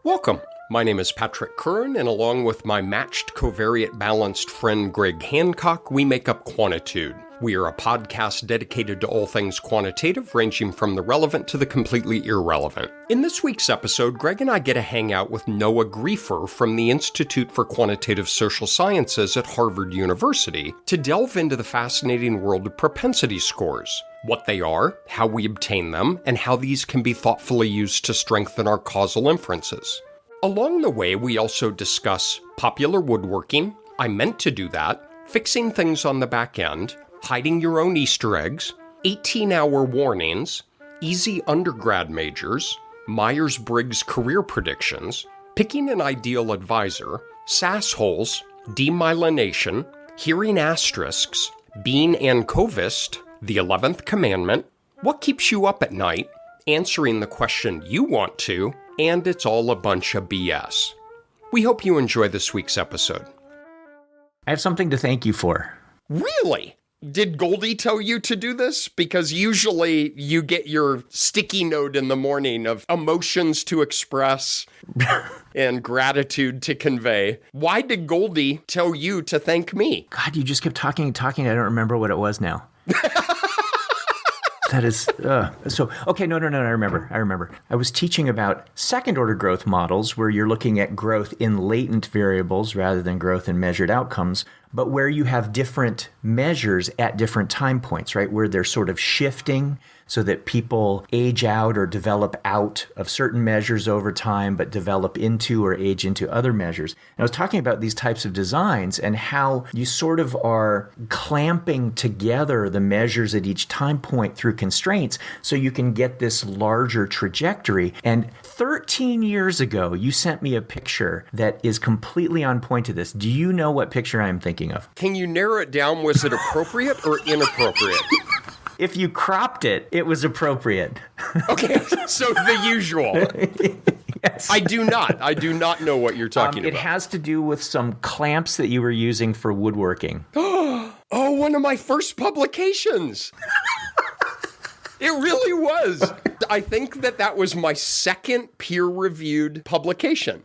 Welcome. My name is Patrick Curran, and along with my matched covariate balanced friend Greg Hancock, we make up Quantitude. We are a podcast dedicated to all things quantitative, ranging from the relevant to the completely irrelevant. In this week's episode, Greg and I get to hang out with Noah Greifer from the Institute for Quantitative Social Sciences at Harvard University to delve into the fascinating world of propensity scores, what they are, how we obtain them, and how these can be thoughtfully used to strengthen our causal inferences. Along the way, we also discuss popular woodworking, I meant to do that, fixing things on the back end, hiding your own Easter eggs, 18-hour warnings, easy undergrad majors, Meyers-Briggs career predictions, picking an ideal advisor, SASholes, demyelination, hearing asterisks, being ANCOVist, the 11th Commandment, what keeps you up at night, answering the question you want to, and it's all a bunch of BS. We hope you enjoy this week's episode. I have something to thank you for. Really? Did Goldie tell you to do this? Because usually you get your sticky note in the morning of emotions to express and gratitude to convey. Why did Goldie tell you to thank me? God, you just kept talking and talking. I don't remember what it was now. That is, okay, no, I remember. I was teaching about second-order growth models where you're looking at growth in latent variables rather than growth in measured outcomes, but where you have different measures at different time points, right? Where they're sort of shifting so that people age out or develop out of certain measures over time, but develop into or age into other measures. And I was talking about these types of designs and how you sort of are clamping together the measures at each time point through constraints so you can get this larger trajectory. And 13 years ago, you sent me a picture that is completely on point to this. Do you know what picture I'm thinking of? Can you narrow it down? Was it appropriate or inappropriate? If you cropped it, it was appropriate. Okay, so the usual. Yes. I do not know what you're talking about. It has to do with some clamps that you were using for woodworking. Oh, one of my first publications. It really was. I think that was my second peer-reviewed publication.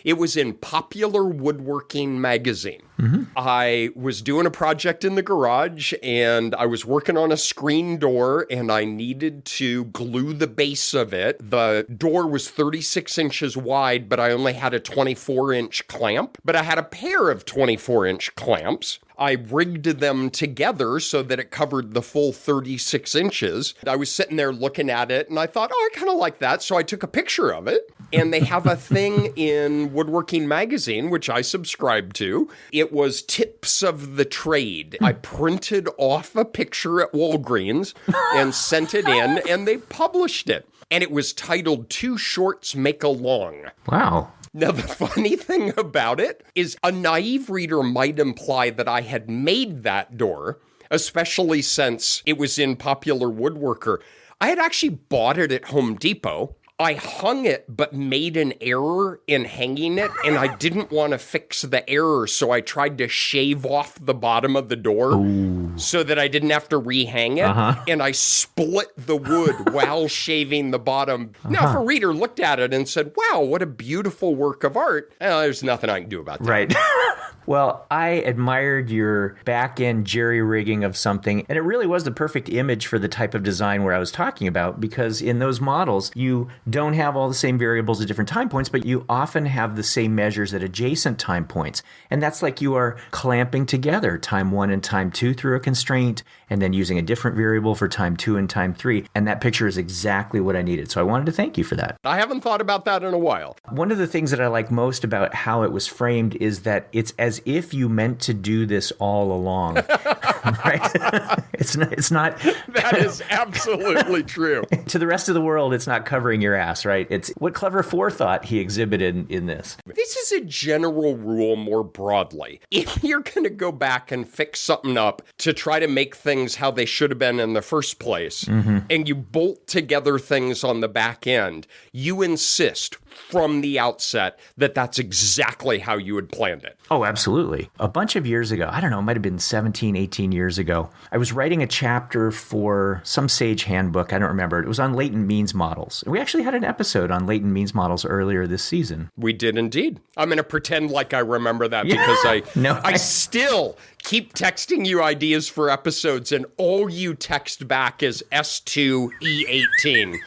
It was in Popular Woodworking magazine. Mm-hmm. I was doing a project in the garage, and I was working on a screen door, and I needed to glue the base of it. The door was 36 inches wide, but I only had a 24-inch clamp. But I had a pair of 24-inch clamps. I rigged them together so that it covered the full 36 inches. I was sitting there looking at it, and I thought, I kind of like that. So I took a picture of it, and they have a thing in Woodworking magazine, which I subscribe to. It was tips of the trade. I printed off a picture at Walgreens and sent it in, and they published it. And it was titled, "Two Shorts Make a Long." Wow. Now, the funny thing about it is a naive reader might imply that I had made that door, especially since it was in Popular Woodworker. I had actually bought it at Home Depot. I hung it, but made an error in hanging it, and I didn't want to fix the error, so I tried to shave off the bottom of the door so that I didn't have to rehang it, and I split the wood while shaving the bottom. Now, if a reader looked at it and said, wow, what a beautiful work of art, there's nothing I can do about that. Right. Well, I admired your back-end jerry-rigging of something, and it really was the perfect image for the type of design where I was talking about, because in those models, you don't have all the same variables at different time points, but you often have the same measures at adjacent time points. And that's like you are clamping together time 1 and time 2 through a constraint, and then using a different variable for time 2 and time 3. And that picture is exactly what I needed. So I wanted to thank you for that. I haven't thought about that in a while. One of the things that I like most about how it was framed is that it's as if you meant to do this all along. Right? It's not. That is absolutely true. To the rest of the world, it's not covering your ass, right? It's what clever forethought he exhibited in this. This is a general rule more broadly. If you're going to go back and fix something up to try to make things how they should have been in the first place, and you bolt together things on the back end, you insist from the outset that that's exactly how you had planned it. Oh, absolutely. A bunch of years ago, I don't know, it might have been 17, 18 years ago, I was writing a chapter for some SAGE handbook. I don't remember. It was on latent means models. And we actually had an episode on latent means models earlier this season. We did indeed. I'm going to pretend like I remember that because I still keep texting you ideas for episodes, and all you text back is S3E27.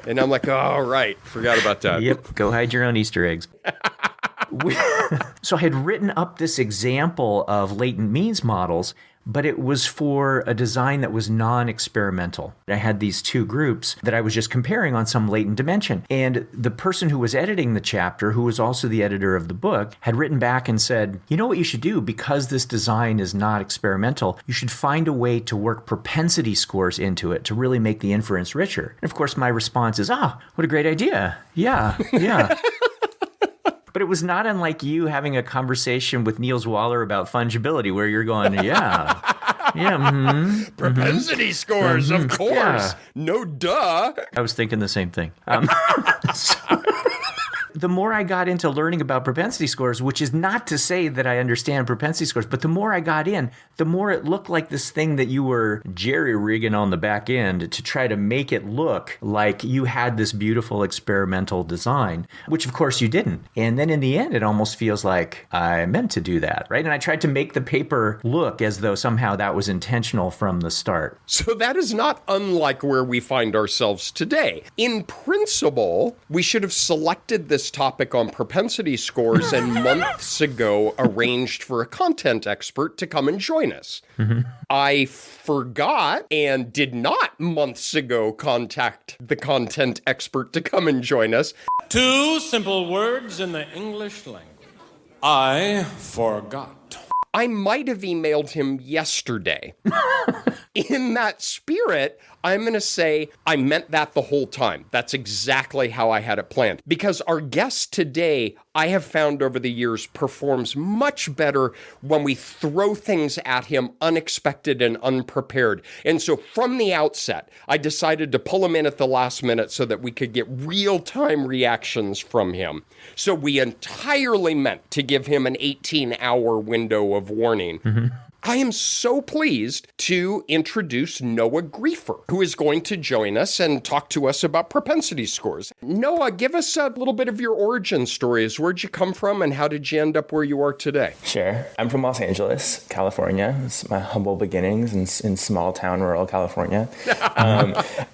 And I'm like, oh, right. Forgot about that. Yep. Go hide your own Easter eggs. So I had written up this example of latent means models, but it was for a design that was non-experimental. I had these two groups that I was just comparing on some latent dimension. And the person who was editing the chapter, who was also the editor of the book, had written back and said, you know what you should do? Because this design is not experimental, you should find a way to work propensity scores into it to really make the inference richer. And of course, my response is, what a great idea. Yeah. But it was not unlike you having a conversation with Niels Waller about fungibility, where you're going, propensity scores, of course. Yeah. No duh. I was thinking the same thing. The more I got into learning about propensity scores, which is not to say that I understand propensity scores, but the more I got in, the more it looked like this thing that you were jerry-rigging on the back end to try to make it look like you had this beautiful experimental design, which of course you didn't. And then in the end, it almost feels like I meant to do that, right? And I tried to make the paper look as though somehow that was intentional from the start. So that is not unlike where we find ourselves today. In principle, we should have selected this topic on propensity scores and months ago arranged for a content expert to come and join us. Mm-hmm. I forgot and did not months ago contact the content expert to come and join us. 2 simple words in the English language. I forgot. I might have emailed him yesterday. In that spirit, I'm going to say I meant that the whole time. That's exactly how I had it planned. Because our guest today, I have found over the years, performs much better when we throw things at him unexpected and unprepared. And so from the outset, I decided to pull him in at the last minute so that we could get real-time reactions from him. So we entirely meant to give him an 18-hour window of warning. Mm-hmm. I am so pleased to introduce Noah Greifer, who is going to join us and talk to us about propensity scores. Noah, give us a little bit of your origin stories. Where'd you come from and how did you end up where you are today? Sure. I'm from Los Angeles, California. It's my humble beginnings in small town, rural California.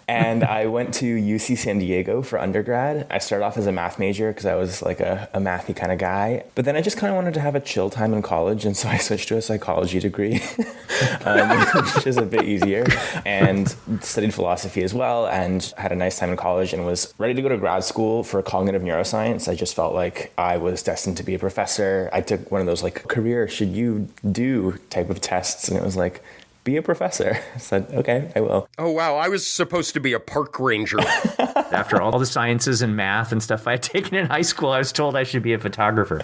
And I went to UC San Diego for undergrad. I started off as a math major because I was like a mathy kind of guy. But then I just kind of wanted to have a chill time in college. And so I switched to a psychology degree. Which is a bit easier, and studied philosophy as well, and had a nice time in college and was ready to go to grad school for cognitive neuroscience. I just felt like I was destined to be a professor. I took one of those like career should you do type of tests, and it was like, be a professor. I said, okay, I will. Oh, wow. I was supposed to be a park ranger. After all the sciences and math and stuff I had taken in high school, I was told I should be a photographer.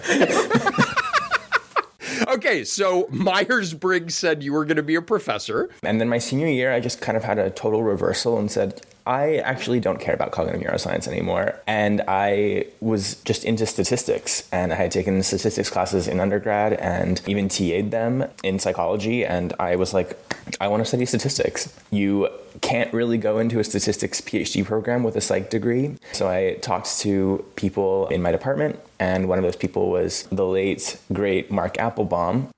Okay, so Meyers-Briggs said you were going to be a professor. And then my senior year, I just kind of had a total reversal and said, I actually don't care about cognitive neuroscience anymore. And I was just into statistics. And I had taken statistics classes in undergrad and even TA'd them in psychology. And I was like, I want to study statistics. You can't really go into a statistics PhD program with a psych degree. So I talked to people in my department. And one of those people was the late, great Mark Applebaum.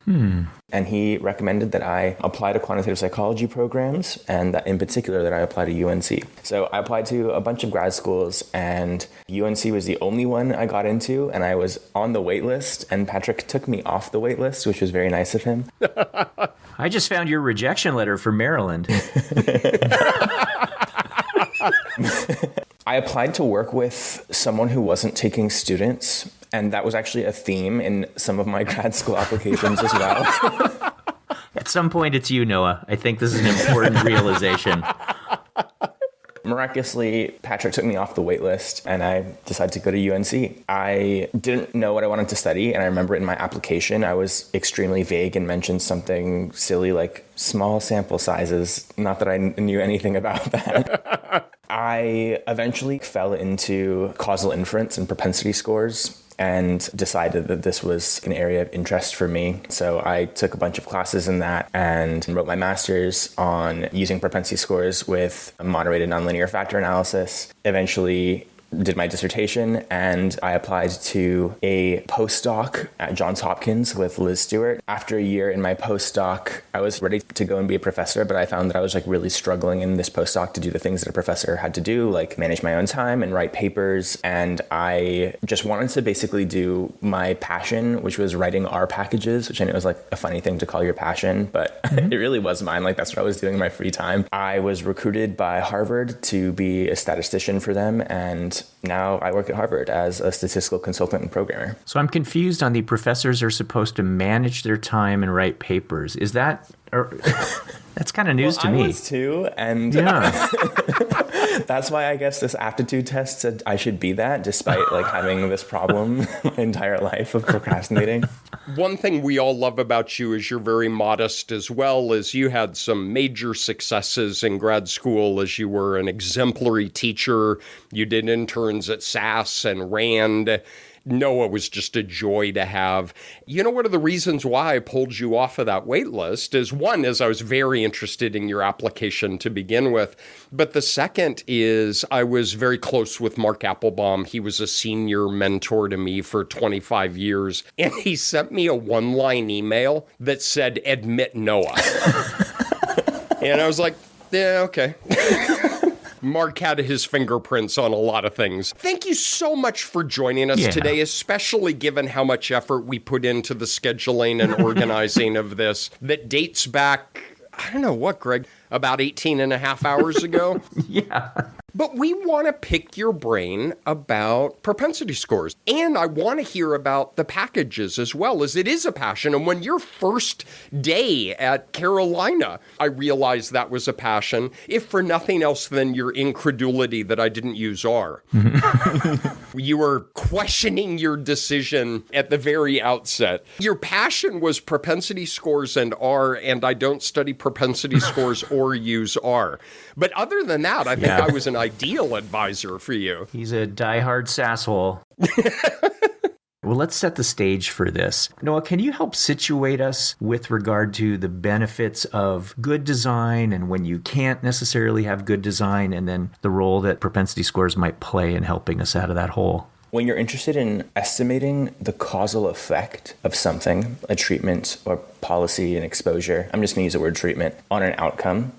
And he recommended that I apply to quantitative psychology programs, and that in particular that I apply to UNC. So I applied to a bunch of grad schools, and UNC was the only one I got into, and I was on the wait list, and Patrick took me off the wait list, which was very nice of him. I just found your rejection letter for Maryland. I applied to work with someone who wasn't taking students, and that was actually a theme in some of my grad school applications as well. At some point, it's you, Noah. I think this is an important realization. Miraculously, Patrick took me off the wait list, and I decided to go to UNC. I didn't know what I wanted to study, and I remember in my application, I was extremely vague and mentioned something silly like small sample sizes. Not that I knew anything about that. I eventually fell into causal inference and propensity scores. and decided that this was an area of interest for me. So I took a bunch of classes in that and wrote my master's on using propensity scores with moderated nonlinear factor analysis. Eventually did my dissertation, and I applied to a postdoc at Johns Hopkins with Liz Stewart. After a year in my postdoc, I was ready to go and be a professor, but I found that I was really struggling in this postdoc to do the things that a professor had to do, like manage my own time and write papers. And I just wanted to basically do my passion, which was writing R packages, which I know is a funny thing to call your passion, but it really was mine. That's what I was doing in my free time. I was recruited by Harvard to be a statistician for them, and now I work at Harvard as a statistical consultant and programmer. So I'm confused on the professors are supposed to manage their time and write papers. Is that... That's kind of news to me. I was too, and that's why I guess this aptitude test said I should be that, despite having this problem my entire life of procrastinating. One thing we all love about you is you're very modest, as well as you had some major successes in grad school, as you were an exemplary teacher. You did interns at SAS and RAND. Noah was just a joy to have. One of the reasons why I pulled you off of that wait list is, one, is I was very interested in your application to begin with. But the second is I was very close with Mark Applebaum. He was a senior mentor to me for 25 years. And he sent me a one-line email that said, "Admit Noah." And I was like, yeah, okay. Mark had his fingerprints on a lot of things. Thank you so much for joining us today, especially given how much effort we put into the scheduling and organizing of this that dates back, I don't know what, Greg, about 18 and a half hours ago? Yeah. But we want to pick your brain about propensity scores. And I want to hear about the packages as well, as it is a passion. And when your first day at Carolina, I realized that was a passion, if for nothing else than your incredulity that I didn't use R. You were questioning your decision at the very outset. Your passion was propensity scores and R, and I don't study propensity scores or use R. But other than that, I think I was an ideal advisor for you. He's a diehard sasshole. Well, let's set the stage for this. Noah, can you help situate us with regard to the benefits of good design and when you can't necessarily have good design, and then the role that propensity scores might play in helping us out of that hole? When you're interested in estimating the causal effect of something, a treatment or policy and exposure, I'm just going to use the word treatment, on an outcome.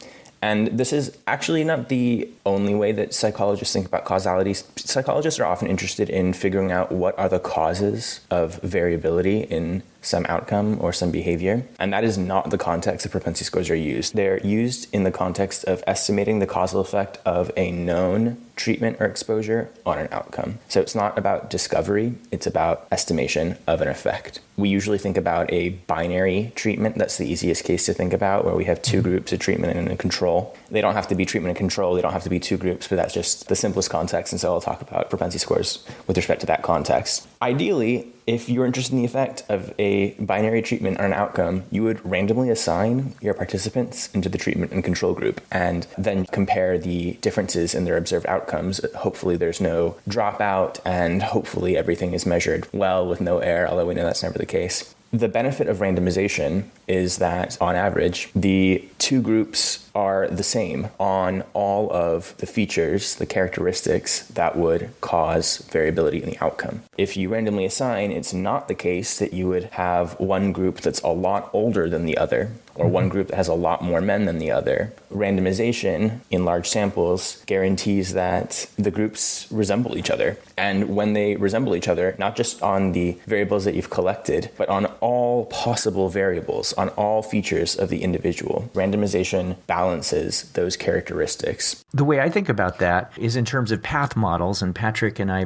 And this is actually not the only way that psychologists think about causality. Psychologists are often interested in figuring out what are the causes of variability in some outcome or some behavior. And that is not the context that propensity scores are used. They're used in the context of estimating the causal effect of a known treatment or exposure on an outcome. So it's not about discovery, it's about estimation of an effect. We usually think about a binary treatment. That's the easiest case to think about, where we have two groups, a treatment and a control. They don't have to be treatment and control, they don't have to be two groups, but that's just the simplest context. And so I'll talk about propensity scores with respect to that context. Ideally, if you're interested in the effect of a binary treatment on an outcome, you would randomly assign your participants into the treatment and control group and then compare the differences in their observed outcomes. Hopefully there's no dropout, and hopefully everything is measured well with no error, although we know that's never the case. The benefit of randomization is that, on average, the two groups are the same on all of the features, the characteristics that would cause variability in the outcome. If you randomly assign, it's not the case that you would have one group that's a lot older than the other, or one group that has a lot more men than the other. Randomization in large samples guarantees that the groups resemble each other. And when they resemble each other, not just on the variables that you've collected, but on all possible variables, on all features of the individual, randomization balances those characteristics. The way I think about that is in terms of path models, and Patrick and I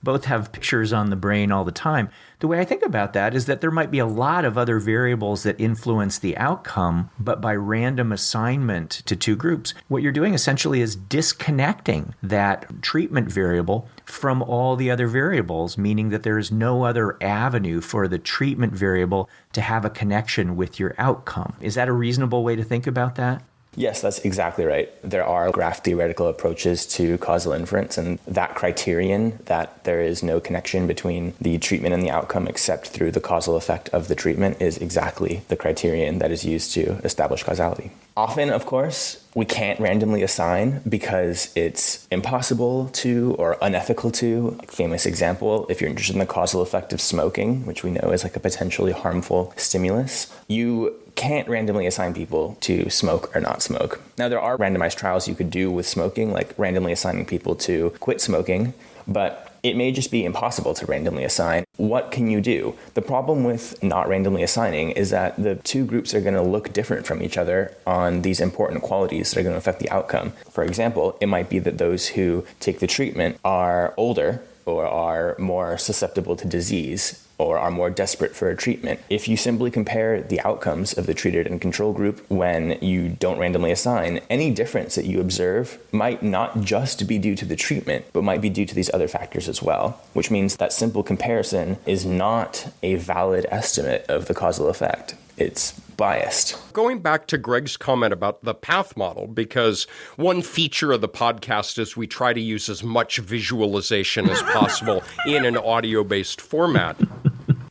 both have pictures on the brain all the time. The way I think about that is that there might be a lot of other variables that influence the outcome, but by random assignment to two groups, what you're doing essentially is disconnecting that treatment variable from all the other variables, meaning that there is no other avenue for the treatment variable to have a connection with your outcome. Is that a reasonable way to think about that? Yes, that's exactly right. There are graph theoretical approaches to causal inference, and that criterion that there is no connection between the treatment and the outcome except through the causal effect of the treatment is exactly the criterion that is used to establish causality. Often, of course, we can't randomly assign because it's impossible to or unethical to. Like, famous example, if you're interested in the causal effect of smoking, which we know is like a potentially harmful stimulus, you can't randomly assign people to smoke or not smoke. Now, there are randomized trials you could do with smoking, like randomly assigning people to quit smoking, but it may just be impossible to randomly assign. What can you do? The problem with not randomly assigning is that the two groups are going to look different from each other on these important qualities that are going to affect the outcome. For example, it might be that those who take the treatment are older or are more susceptible to disease or are more desperate for a treatment. If you simply compare the outcomes of the treated and control group when you don't randomly assign, any difference that you observe might not just be due to the treatment, but might be due to these other factors as well, which means that simple comparison is not a valid estimate of the causal effect. It's biased. Going back to Greg's comment about the path model, because one feature of the podcast is we try to use as much visualization as possible in an audio-based format.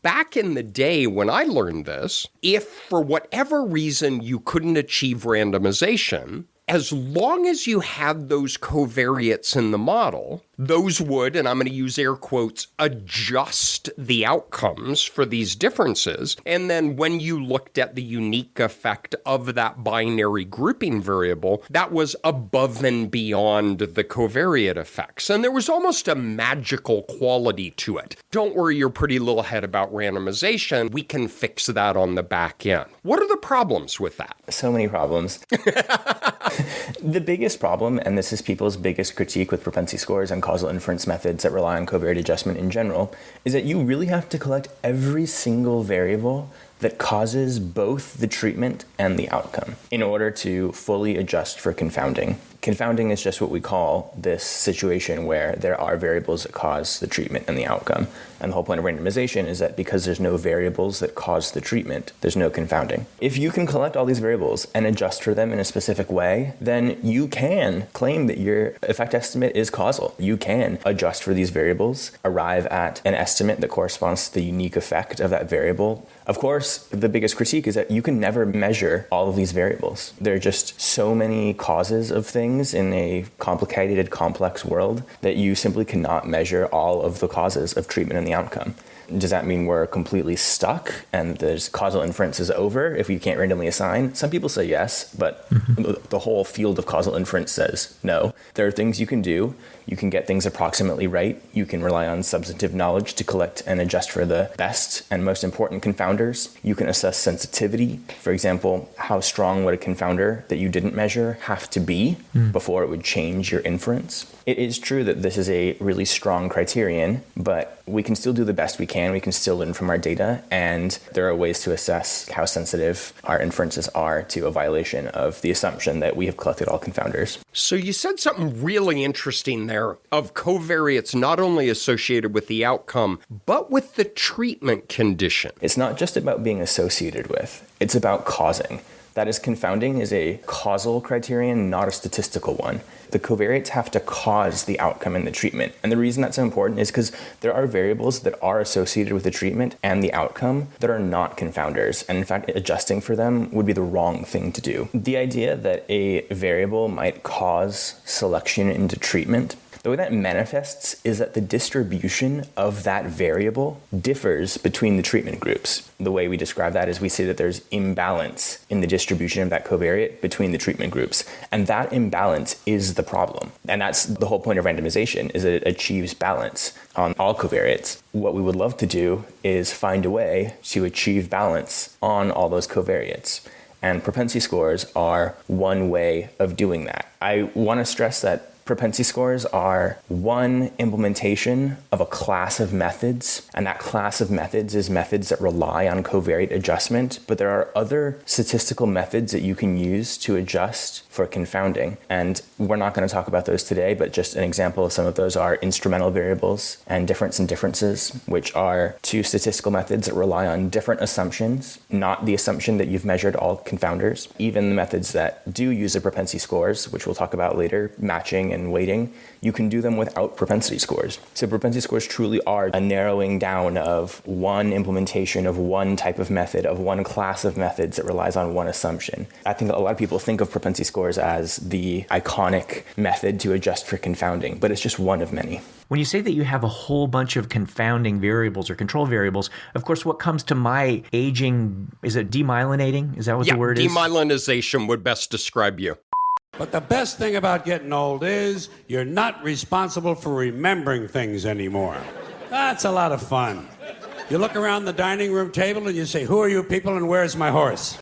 Back in the day when I learned this, if for whatever reason you couldn't achieve randomization, as long as you had those covariates in the model, those would, and I'm going to use air quotes, adjust the outcomes for these differences. And then when you looked at the unique effect of that binary grouping variable, that was above and beyond the covariate effects. And there was almost a magical quality to it. Don't worry your pretty little head about randomization. We can fix that on the back end. What are the problems with that? So many problems. The biggest problem, and this is people's biggest critique with propensity scores and causal inference methods that rely on covariate adjustment in general, is that you really have to collect every single variable that causes both the treatment and the outcome in order to fully adjust for confounding. Confounding is just what we call this situation where there are variables that cause the treatment and the outcome. And the whole point of randomization is that because there's no variables that cause the treatment, there's no confounding. If you can collect all these variables and adjust for them in a specific way, then you can claim that your effect estimate is causal. You can adjust for these variables, arrive at an estimate that corresponds to the unique effect of that variable. Of course, the biggest critique is that you can never measure all of these variables. There are just so many causes of things in a complicated, complex world that you simply cannot measure all of the causes of treatment and the outcome. Does that mean we're completely stuck and there's causal inference is over if we can't randomly assign? Some people say yes, but the whole field of causal inference says no. There are things you can do. You can get things approximately right. You can rely on substantive knowledge to collect and adjust for the best and most important confounders. You can assess sensitivity. For example, how strong would a confounder that you didn't measure have to be before it would change your inference? It is true that this is a really strong criterion, but we can still do the best we can. We can still learn from our data, and there are ways to assess how sensitive our inferences are to a violation of the assumption that we have collected all confounders. So you said something really interesting there of covariates not only associated with the outcome, but with the treatment condition. It's not just about being associated with, it's about causing. That is, confounding is a causal criterion, not a statistical one. The covariates have to cause the outcome in the treatment. And the reason that's so important is because there are variables that are associated with the treatment and the outcome that are not confounders. And in fact, adjusting for them would be the wrong thing to do. The idea that a variable might cause selection into treatment, the way that manifests is that the distribution of that variable differs between the treatment groups. The way we describe that is we say that there's imbalance in the distribution of that covariate between the treatment groups. And that imbalance is the problem. And that's the whole point of randomization, is that it achieves balance on all covariates. What we would love to do is find a way to achieve balance on all those covariates. And propensity scores are one way of doing that. I want to stress that Propensity scores are one implementation of a class of methods, and that class of methods is methods that rely on covariate adjustment, but there are other statistical methods that you can use to adjust for confounding, and we're not going to talk about those today, but just an example of some of those are instrumental variables and difference and differences, which are two statistical methods that rely on different assumptions, not the assumption that you've measured all confounders. Even the methods that do use the propensity scores, which we'll talk about later, matching and weighting, you can do them without propensity scores. So propensity scores truly are a narrowing down of one implementation of one type of method, of one class of methods that relies on one assumption. I think a lot of people think of propensity scores as the iconic method to adjust for confounding, but it's just one of many. When you say that you have a whole bunch of confounding variables or control variables, of course, what comes to my aging, is it demyelinating? Is that what the word is? Demyelinization would best describe you. But the best thing about getting old is you're not responsible for remembering things anymore. That's a lot of fun. You look around the dining room table and you say, who are you people and where's my horse?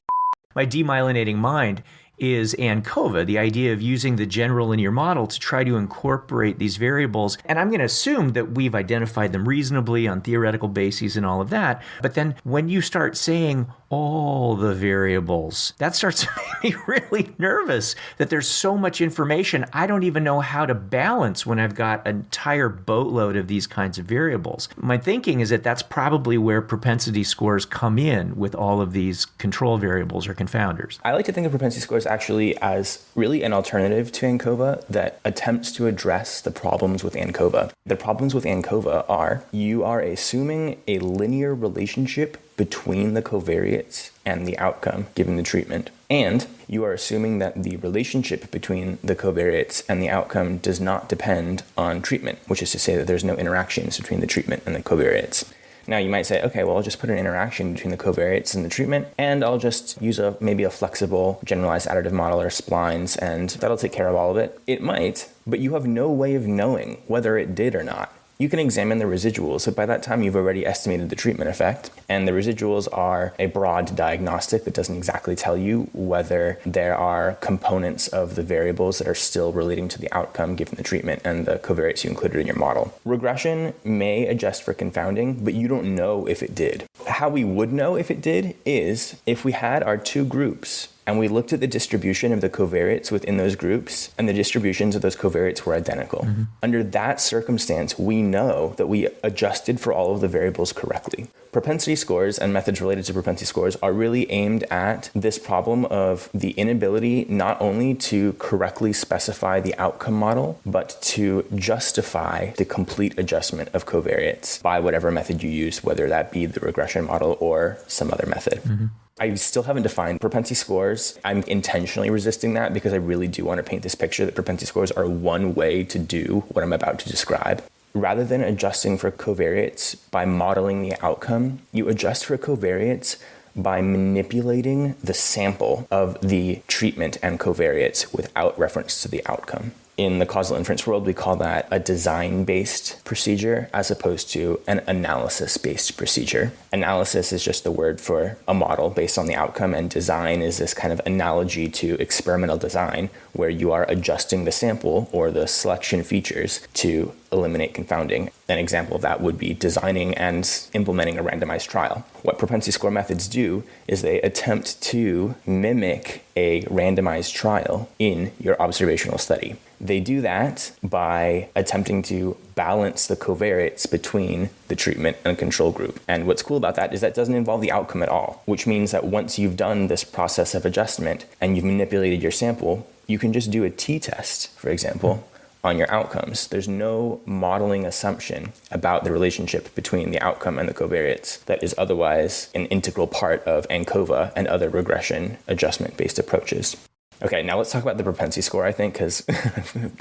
My demyelinating mind is ANCOVA, the idea of using the general linear model to try to incorporate these variables. And I'm going to assume that we've identified them reasonably on theoretical bases and all of that. But then when you start saying all the variables, that starts to make me really nervous that there's so much information I don't even know how to balance when I've got an entire boatload of these kinds of variables. My thinking is that that's probably where propensity scores come in with all of these control variables or confounders. I like to think of propensity scores actually as really an alternative to ANCOVA that attempts to address the problems with ANCOVA. The problems with ANCOVA are you are assuming a linear relationship between the covariates and the outcome given the treatment. And you are assuming that the relationship between the covariates and the outcome does not depend on treatment, which is to say that there's no interactions between the treatment and the covariates. Now you might say, okay, well, I'll just put an interaction between the covariates and the treatment, and I'll just use maybe a flexible generalized additive model or splines, and that'll take care of all of it. It might, but you have no way of knowing whether it did or not. You can examine the residuals, so by that time you've already estimated the treatment effect, and the residuals are a broad diagnostic that doesn't exactly tell you whether there are components of the variables that are still relating to the outcome given the treatment and the covariates you included in your model. Regression may adjust for confounding, but you don't know if it did. How we would know if it did is if we had our two groups and we looked at the distribution of the covariates within those groups, and the distributions of those covariates were identical. Mm-hmm. Under that circumstance, we know that we adjusted for all of the variables correctly. Propensity scores and methods related to propensity scores are really aimed at this problem of the inability not only to correctly specify the outcome model, but to justify the complete adjustment of covariates by whatever method you use, whether that be the regression model or some other method. Mm-hmm. I still haven't defined propensity scores. I'm intentionally resisting that because I really do want to paint this picture that propensity scores are one way to do what I'm about to describe. Rather than adjusting for covariates by modeling the outcome, you adjust for covariates by manipulating the sample of the treatment and covariates without reference to the outcome. In the causal inference world, we call that a design-based procedure as opposed to an analysis-based procedure. Analysis is just the word for a model based on the outcome, and design is this kind of analogy to experimental design where you are adjusting the sample or the selection features to eliminate confounding. An example of that would be designing and implementing a randomized trial. What propensity score methods do is they attempt to mimic a randomized trial in your observational study. They do that by attempting to balance the covariates between the treatment and control group. And what's cool about that is that doesn't involve the outcome at all, which means that once you've done this process of adjustment and you've manipulated your sample, you can just do a t-test, for example, on your outcomes. There's no modeling assumption about the relationship between the outcome and the covariates that is otherwise an integral part of ANCOVA and other regression adjustment-based approaches. Okay, now let's talk about the propensity score, I think, because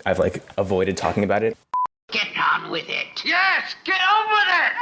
I've avoided talking about it. Get on with it. Yes, get on with it.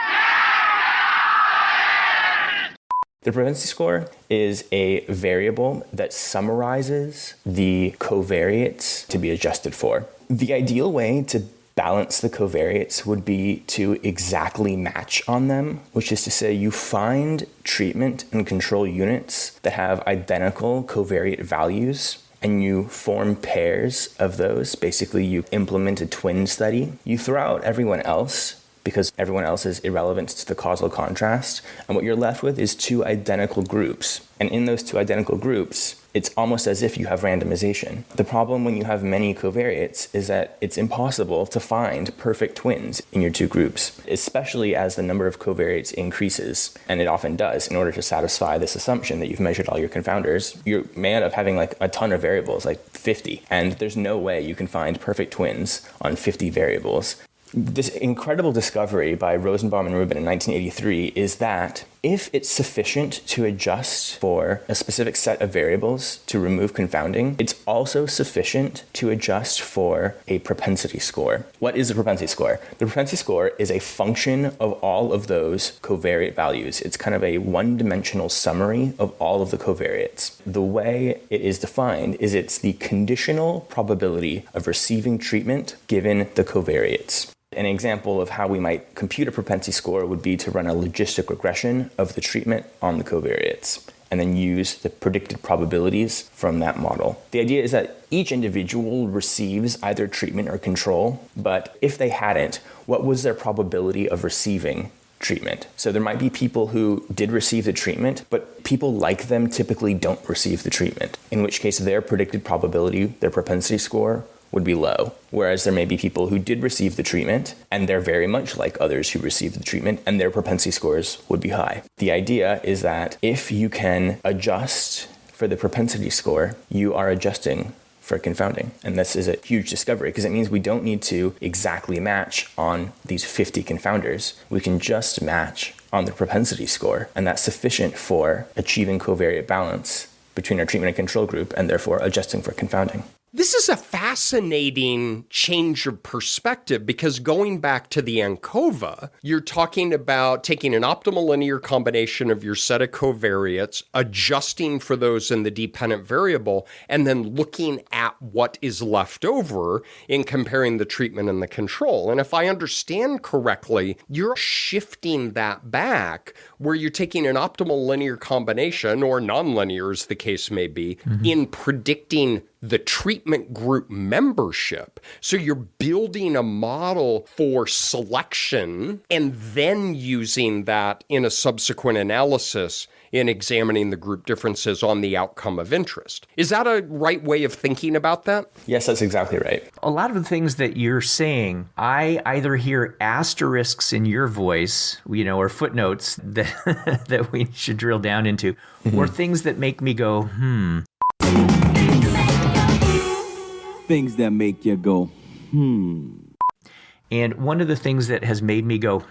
The propensity score is a variable that summarizes the covariates to be adjusted for. The ideal way to balance the covariates would be to exactly match on them, which is to say you find treatment and control units that have identical covariate values and you form pairs of those, basically you implement a twin study, you throw out everyone else because everyone else is irrelevant to the causal contrast. And what you're left with is two identical groups. And in those two identical groups, it's almost as if you have randomization. The problem when you have many covariates is that it's impossible to find perfect twins in your two groups, especially as the number of covariates increases, and it often does. In order to satisfy this assumption that you've measured all your confounders, you may end up having like a ton of variables, like 50, and there's no way you can find perfect twins on 50 variables. This incredible discovery by Rosenbaum and Rubin in 1983 is that if it's sufficient to adjust for a specific set of variables to remove confounding, it's also sufficient to adjust for a propensity score. What is a propensity score? The propensity score is a function of all of those covariate values. It's kind of a one-dimensional summary of all of the covariates. The way it is defined is it's the conditional probability of receiving treatment given the covariates. An example of how we might compute a propensity score would be to run a logistic regression of the treatment on the covariates, and then use the predicted probabilities from that model. The idea is that each individual receives either treatment or control, but if they hadn't, what was their probability of receiving treatment? So there might be people who did receive the treatment, but people like them typically don't receive the treatment, in which case their predicted probability, their propensity score, would be low. Whereas there may be people who did receive the treatment and they're very much like others who received the treatment and their propensity scores would be high. The idea is that if you can adjust for the propensity score, you are adjusting for confounding. And this is a huge discovery because it means we don't need to exactly match on these 50 confounders. We can just match on the propensity score, and that's sufficient for achieving covariate balance between our treatment and control group and therefore adjusting for confounding. This is a fascinating change of perspective because going back to the ANCOVA, you're talking about taking an optimal linear combination of your set of covariates, adjusting for those in the dependent variable, and then looking at what is left over in comparing the treatment and the control. And if I understand correctly, you're shifting that back where you're taking an optimal linear combination, or nonlinear as the case may be, in predicting the treatment group membership. So you're building a model for selection and then using that in a subsequent analysis in examining the group differences on the outcome of interest. Is that a right way of thinking about that? Yes, that's exactly right. A lot of the things that you're saying, I either hear asterisks in your voice, or footnotes that that we should drill down into, or things that make me go, Things that make you go, And one of the things that has made me go,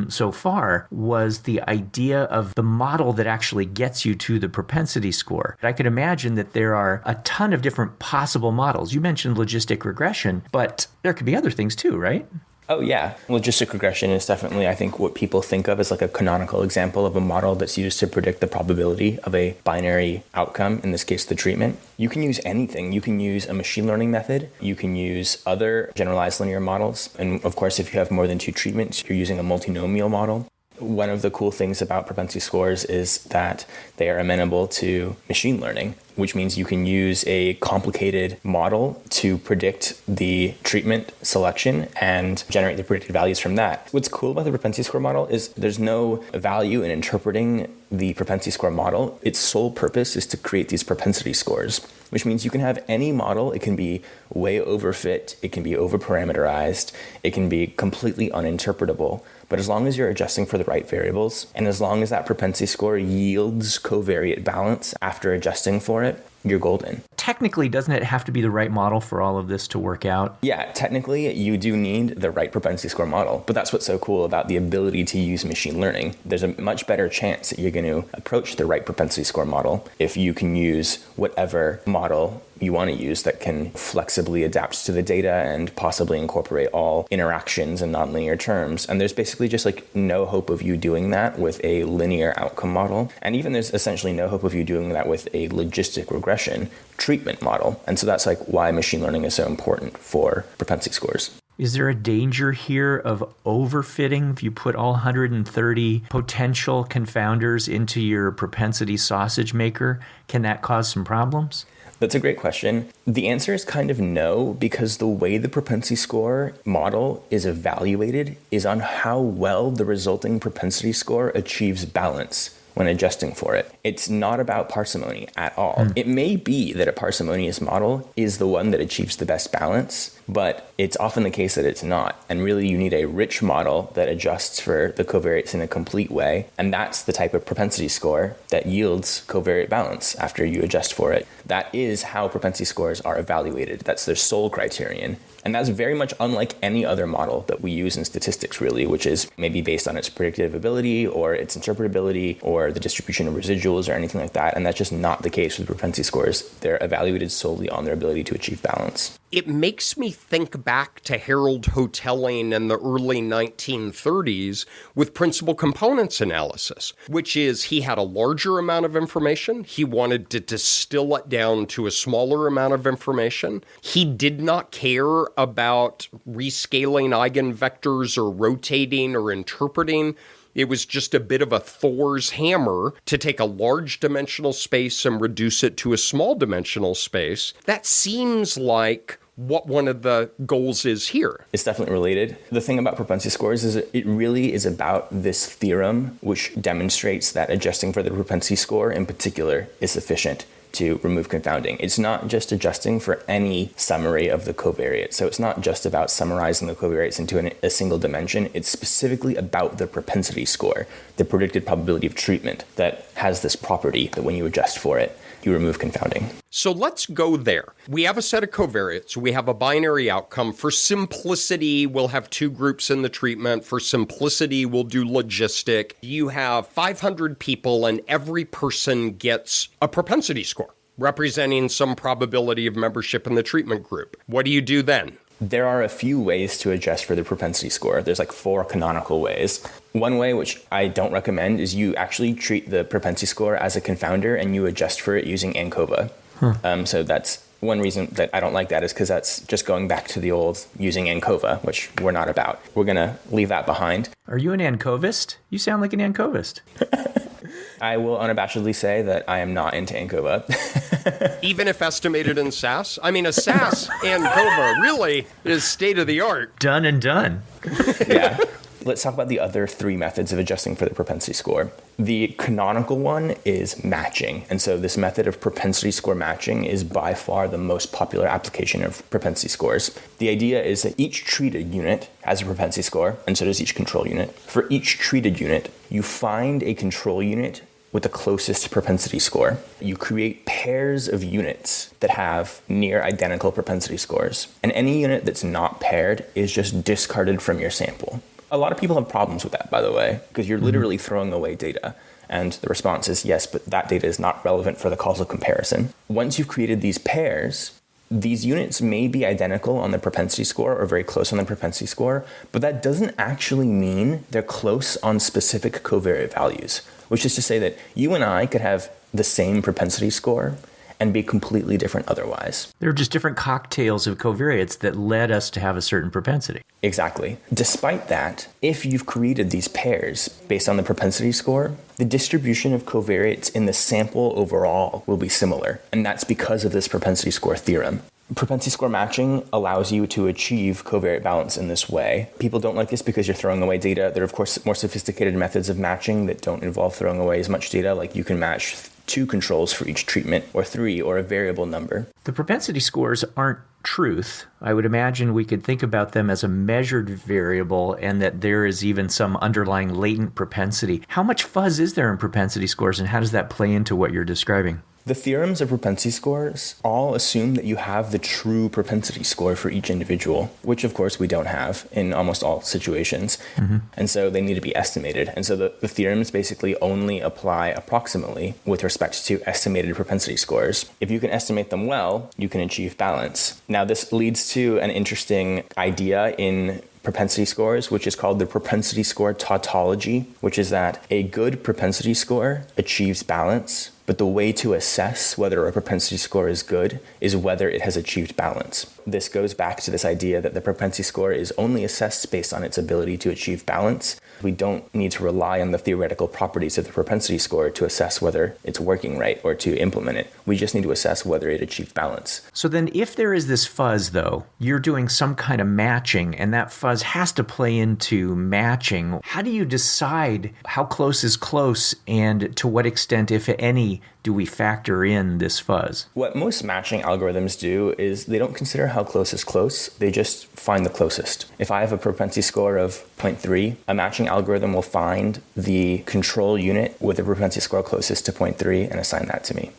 so far was the idea of the model that actually gets you to the propensity score. I could imagine that there are a ton of different possible models. You mentioned logistic regression, but there could be other things too, right? Oh, yeah. Logistic regression is definitely, I think, what people think of as like a canonical example of a model that's used to predict the probability of a binary outcome, in this case, the treatment. You can use anything. You can use a machine learning method. You can use other generalized linear models. And of course, if you have more than two treatments, you're using a multinomial model. One of the cool things about propensity scores is that they are amenable to machine learning, which means you can use a complicated model to predict the treatment selection and generate the predicted values from that. What's cool about the propensity score model is there's no value in interpreting the propensity score model. Its sole purpose is to create these propensity scores, which means you can have any model. It can be way overfit, it can be overparameterized, it can be completely uninterpretable. But as long as you're adjusting for the right variables, and as long as that propensity score yields covariate balance after adjusting for it, you're golden. Technically, doesn't it have to be the right model for all of this to work out? Yeah, technically, you do need the right propensity score model. But that's what's so cool about the ability to use machine learning. There's a much better chance that you're going to approach the right propensity score model if you can use whatever model you want to use that can flexibly adapt to the data and possibly incorporate all interactions and nonlinear terms. And there's basically just like no hope of you doing that with a linear outcome model. And even there's essentially no hope of you doing that with a logistic regression treatment model. And so that's like why machine learning is so important for propensity scores. Is there a danger here of overfitting if you put all 130 potential confounders into your propensity sausage maker? Can that cause some problems? That's a great question. The answer is kind of no, because the way the propensity score model is evaluated is on how well the resulting propensity score achieves balance when adjusting for it. It's not about parsimony at all. It may be that a parsimonious model is the one that achieves the best balance, but it's often the case that it's not. And really, you need a rich model that adjusts for the covariates in a complete way. And that's the type of propensity score that yields covariate balance after you adjust for it. That is how propensity scores are evaluated. That's their sole criterion. And that's very much unlike any other model that we use in statistics, really, which is maybe based on its predictive ability or its interpretability or the distribution of residuals or anything like that. And that's just not the case with propensity scores. They're evaluated solely on their ability to achieve balance. It makes me think back to Harold Hotelling in the early 1930s with principal components analysis, which is he had a larger amount of information. He wanted to distill it down to a smaller amount of information. He did not care about rescaling eigenvectors or rotating or interpreting. It was just a bit of a Thor's hammer to take a large dimensional space and reduce it to a small dimensional space. That seems like what one of the goals is here. It's definitely related. The thing about propensity scores is it really is about this theorem, which demonstrates that adjusting for the propensity score in particular is sufficient to remove confounding. It's not just adjusting for any summary of the covariates. So it's not just about summarizing the covariates into a single dimension. It's specifically about the propensity score, the predicted probability of treatment that has this property that when you adjust for it, you remove confounding. So let's go there. We have a set of covariates. We have a binary outcome. For simplicity, we'll have two groups in the treatment. For simplicity, we'll do logistic. You have 500 people, and every person gets a propensity score representing some probability of membership in the treatment group. What do you do then? There are a few ways to adjust for the propensity score. There's like 4 canonical ways. One way, which I don't recommend, is you actually treat the propensity score as a confounder and you adjust for it using ANCOVA. So that's one reason that I don't like that, is because that's just going back to the old using ANCOVA, which we're not about. We're going to leave that behind. Are you an ANCOVist? You sound like an ANCOVist. I will unabashedly say that I am not into ANCOVA. Even if estimated in SAS? I mean, a SAS ANCOVA really is state of the art. Done and done. Yeah. Let's talk about the other 3 methods of adjusting for the propensity score. The canonical one is matching. And so this method of propensity score matching is by far the most popular application of propensity scores. The idea is that each treated unit has a propensity score, and so does each control unit. For each treated unit, you find a control unit with the closest propensity score. You create pairs of units that have near identical propensity scores. And any unit that's not paired is just discarded from your sample. A lot of people have problems with that, by the way, because you're literally throwing away data. And the response is yes, but that data is not relevant for the causal comparison. Once you've created these pairs, these units may be identical on the propensity score or very close on the propensity score, but that doesn't actually mean they're close on specific covariate values, which is to say that you and I could have the same propensity score and be completely different otherwise. They're just different cocktails of covariates that led us to have a certain propensity. Exactly. Despite that, if you've created these pairs based on the propensity score, the distribution of covariates in the sample overall will be similar. And that's because of this propensity score theorem. Propensity score matching allows you to achieve covariate balance in this way. People don't like this because you're throwing away data. There are, of course, more sophisticated methods of matching that don't involve throwing away as much data, like you can match 2 controls for each treatment, or 3, or a variable number. The propensity scores aren't truth. I would imagine we could think about them as a measured variable and that there is even some underlying latent propensity. How much fuzz is there in propensity scores, and how does that play into what you're describing? The theorems of propensity scores all assume that you have the true propensity score for each individual, which of course we don't have in almost all situations. And so they need to be estimated. And so the theorems basically only apply approximately with respect to estimated propensity scores. If you can estimate them well, you can achieve balance. Now this leads to an interesting idea in propensity scores, which is called the propensity score tautology, which is that a good propensity score achieves balance, but the way to assess whether a propensity score is good is whether it has achieved balance. This goes back to this idea that the propensity score is only assessed based on its ability to achieve balance, We don't need to rely on the theoretical properties of the propensity score to assess whether it's working right or to implement it. We just need to assess whether it achieved balance. So then if there is this fuzz, though, you're doing some kind of matching, and that fuzz has to play into matching. How do you decide how close is close, and to what extent, if any, do we factor in this fuzz? What most matching algorithms do is they don't consider how close is close, they just find the closest. If I have a propensity score of 0.3, a matching algorithm will find the control unit with a propensity score closest to 0.3 and assign that to me.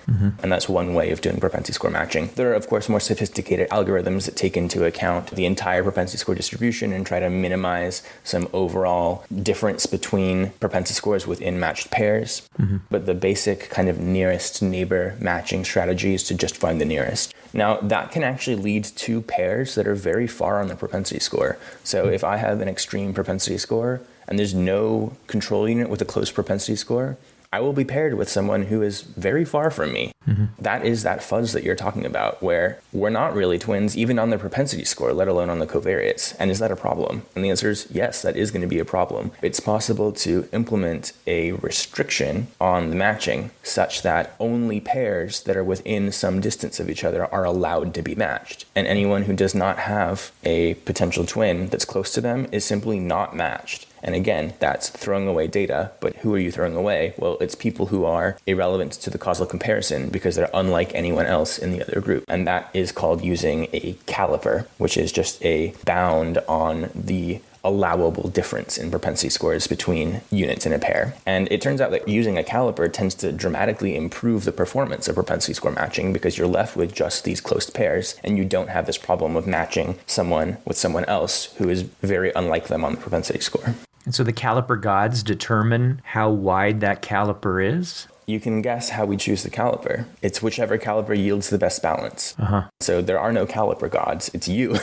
And that's one way of doing propensity score matching. There are, of course, more sophisticated algorithms that take into account the entire propensity score distribution and try to minimize some overall difference between propensity scores within matched pairs. But the basic kind of nearest neighbor matching strategy is to just find the nearest. Now, that can actually lead to pairs that are very far on the propensity score. So if I have an extreme propensity score and there's no control unit with a close propensity score, I will be paired with someone who is very far from me. That is that fuzz that you're talking about, where we're not really twins, even on the propensity score, let alone on the covariates. And is that a problem? And the answer is yes, that is going to be a problem. It's possible to implement a restriction on the matching such that only pairs that are within some distance of each other are allowed to be matched. And anyone who does not have a potential twin that's close to them is simply not matched. And again, that's throwing away data, but who are you throwing away? Well, it's people who are irrelevant to the causal comparison because they're unlike anyone else in the other group. And that is called using a caliper, which is just a bound on the allowable difference in propensity scores between units in a pair. And it turns out that using a caliper tends to dramatically improve the performance of propensity score matching because you're left with just these close pairs and you don't have this problem of matching someone with someone else who is very unlike them on the propensity score. And so the caliper gods determine how wide that caliper is? You can guess how we choose the caliper. It's whichever caliper yields the best balance. So there are no caliper gods. It's you.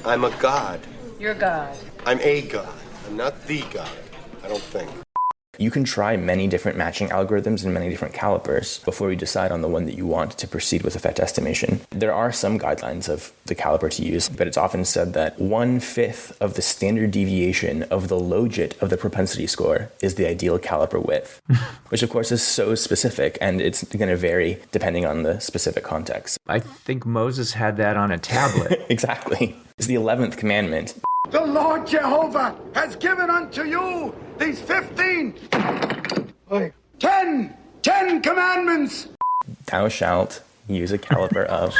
I'm a god. You're God. I'm a god. I'm not the god. I don't think. You can try many different matching algorithms and many different calipers before you decide on the one that you want to proceed with effect estimation. There are some guidelines of the caliper to use, but it's often said that 1/5 of the standard deviation of the logit of the propensity score is the ideal caliper width, which of course is so specific, and it's going to vary depending on the specific context. I think Moses had that on a tablet. Exactly. It's the 11th commandment. The Lord Jehovah has given unto you these 10 commandments. Thou shalt use a caliper of...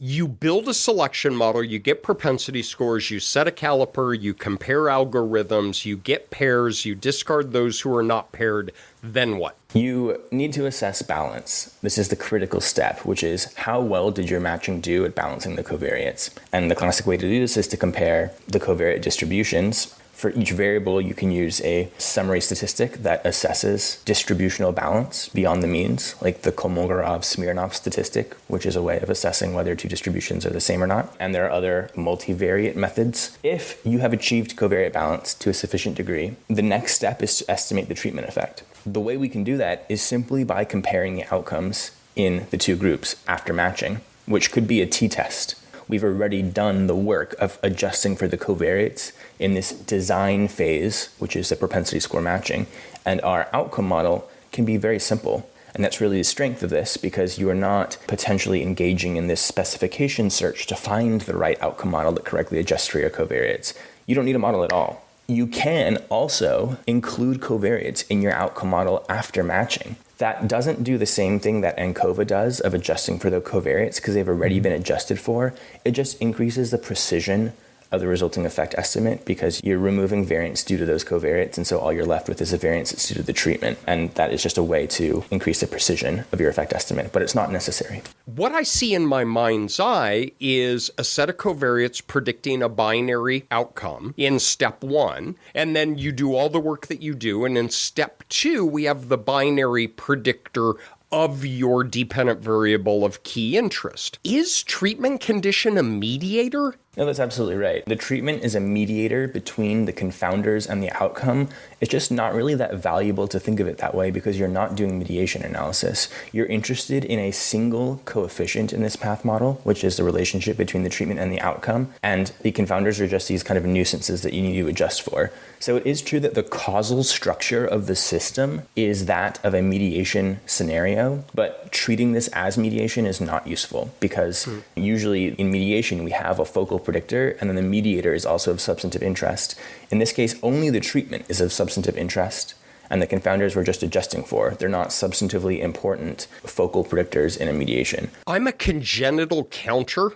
You build a selection model, you get propensity scores, you set a caliper, you compare algorithms, you get pairs, you discard those who are not paired, then what? You need to assess balance. This is the critical step, which is how well did your matching do at balancing the covariates? And the classic way to do this is to compare the covariate distributions. For each variable, you can use a summary statistic that assesses distributional balance beyond the means, like the Kolmogorov-Smirnov statistic, which is a way of assessing whether two distributions are the same or not. And there are other multivariate methods. If you have achieved covariate balance to a sufficient degree, the next step is to estimate the treatment effect. The way we can do that is simply by comparing the outcomes in the two groups after matching, which could be a t-test. We've already done the work of adjusting for the covariates in this design phase, which is the propensity score matching. And our outcome model can be very simple. And that's really the strength of this, because you are not potentially engaging in this specification search to find the right outcome model that correctly adjusts for your covariates. You don't need a model at all. You can also include covariates in your outcome model after matching. That doesn't do the same thing that ANCOVA does of adjusting for the covariates because they've already been adjusted for. It just increases the precision of the resulting effect estimate because you're removing variance due to those covariates, and so all you're left with is a variance that's due to the treatment. And that is just a way to increase the precision of your effect estimate, but it's not necessary. What I see in my mind's eye is a set of covariates predicting a binary outcome in step 1, and then you do all the work that you do, and in step 2, we have the binary predictor of your dependent variable of key interest. Is treatment condition a mediator? No, that's absolutely right. The treatment is a mediator between the confounders and the outcome. It's just not really that valuable to think of it that way because you're not doing mediation analysis. You're interested in a single coefficient in this path model, which is the relationship between the treatment and the outcome. And the confounders are just these kind of nuisances that you need to adjust for. So it is true that the causal structure of the system is that of a mediation scenario, but treating this as mediation is not useful because usually in mediation we have a focal predictor and then the mediator is also of substantive interest. In this case, only the treatment is of substantive interest and the confounders we're just adjusting for. They're not substantively important focal predictors in a mediation. I'm a congenital counter.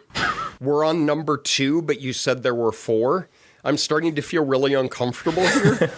We're on number 2, but you said there were 4. I'm starting to feel really uncomfortable here.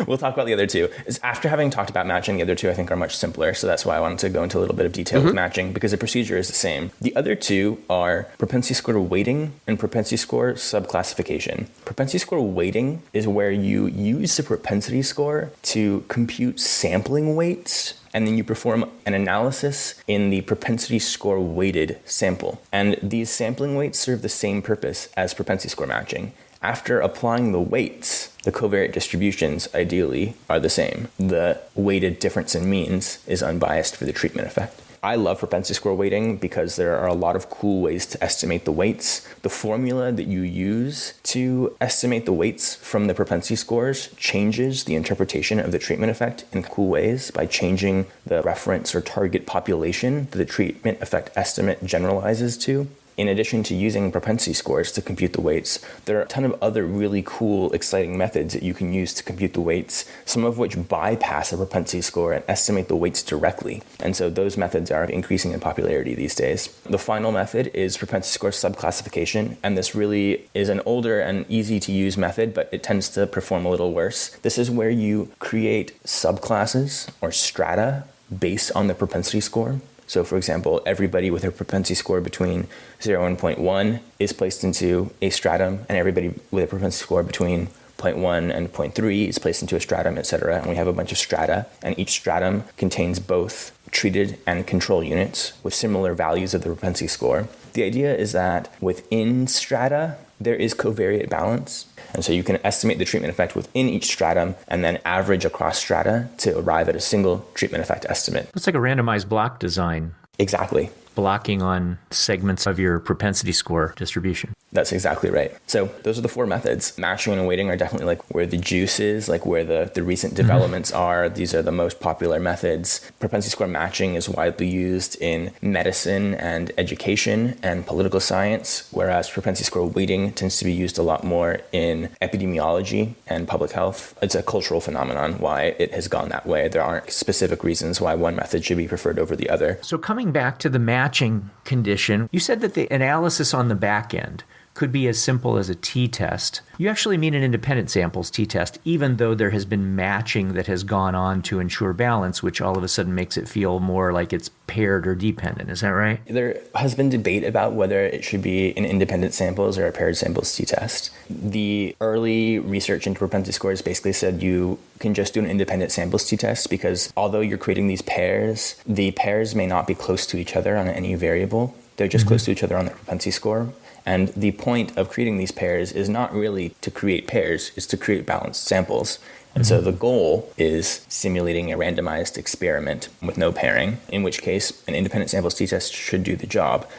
We'll talk about the other 2. After having talked about matching, the other 2 I think are much simpler. So that's why I wanted to go into a little bit of detail with matching because the procedure is the same. The other 2 are propensity score weighting and propensity score subclassification. Propensity score weighting is where you use the propensity score to compute sampling weights and then you perform an analysis in the propensity score weighted sample. And these sampling weights serve the same purpose as propensity score matching. After applying the weights, the covariate distributions ideally are the same. The weighted difference in means is unbiased for the treatment effect. I love propensity score weighting because there are a lot of cool ways to estimate the weights. The formula that you use to estimate the weights from the propensity scores changes the interpretation of the treatment effect in cool ways by changing the reference or target population that the treatment effect estimate generalizes to. In addition to using propensity scores to compute the weights, there are a ton of other really cool, exciting methods that you can use to compute the weights, some of which bypass a propensity score and estimate the weights directly. And so those methods are increasing in popularity these days. The final method is propensity score subclassification, and this really is an older and easy to use method, but it tends to perform a little worse. This is where you create subclasses or strata based on the propensity score. So for example, everybody with a propensity score between 0 and 0.1 is placed into a stratum, and everybody with a propensity score between 0.1 and 0.3 is placed into a stratum, etc. And we have a bunch of strata, and each stratum contains both treated and control units with similar values of the propensity score. The idea is that within strata, there is covariate balance. And so you can estimate the treatment effect within each stratum and then average across strata to arrive at a single treatment effect estimate. It's like a randomized block design. Exactly. Blocking on segments of your propensity score distribution. That's exactly right. So those are the 4 methods. Matching and weighting are definitely like where the juice is, like where the recent developments are. These are the most popular methods. Propensity score matching is widely used in medicine and education and political science, whereas propensity score weighting tends to be used a lot more in epidemiology and public health. It's a cultural phenomenon why it has gone that way. There aren't specific reasons why one method should be preferred over the other. So coming back to the matching condition, you said that the analysis on the back end could be as simple as a t-test. You actually mean an independent samples t-test, even though there has been matching that has gone on to ensure balance, which all of a sudden makes it feel more like it's paired or dependent. Is that right? There has been debate about whether it should be an independent samples or a paired samples t-test. The early research into propensity scores basically said you can just do an independent samples t-test because although you're creating these pairs, the pairs may not be close to each other on any variable. They're just close to each other on the propensity score. And the point of creating these pairs is not really to create pairs, it's to create balanced samples. And so the goal is simulating a randomized experiment with no pairing, in which case an independent samples t-test should do the job.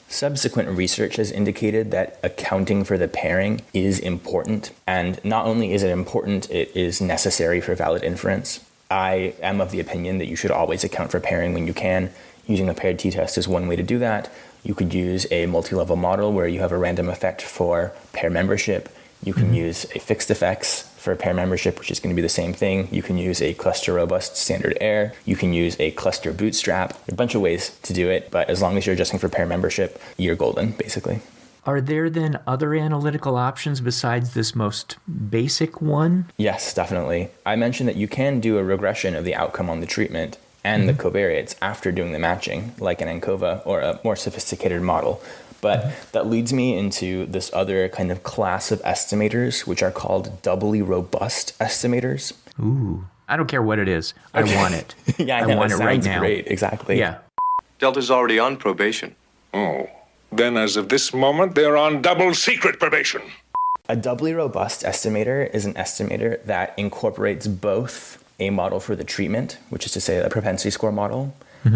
Subsequent research has indicated that accounting for the pairing is important. And not only is it important, it is necessary for valid inference. I am of the opinion that you should always account for pairing when you can. Using a paired t-test is one way to do that. You could use a multi-level model where you have a random effect for pair membership. You can use a fixed effects for pair membership, which is going to be the same thing. You can use a cluster robust standard error. You can use a cluster bootstrap. There are a bunch of ways to do it, but as long as you're adjusting for pair membership, you're golden, basically. Are there then other analytical options besides this most basic one? Yes, definitely. I mentioned that you can do a regression of the outcome on the treatment and the covariates after doing the matching, like an ANCOVA or a more sophisticated model. But that leads me into this other kind of class of estimators, which are called doubly robust estimators. Ooh, I don't care what it is. Okay. I want it. Yeah, I know, want it right now. Great, exactly. Yeah. Delta's already on probation. Oh, Then, as of this moment, they're on double secret probation. A doubly robust estimator is an estimator that incorporates both a model for the treatment, which is to say a propensity score model,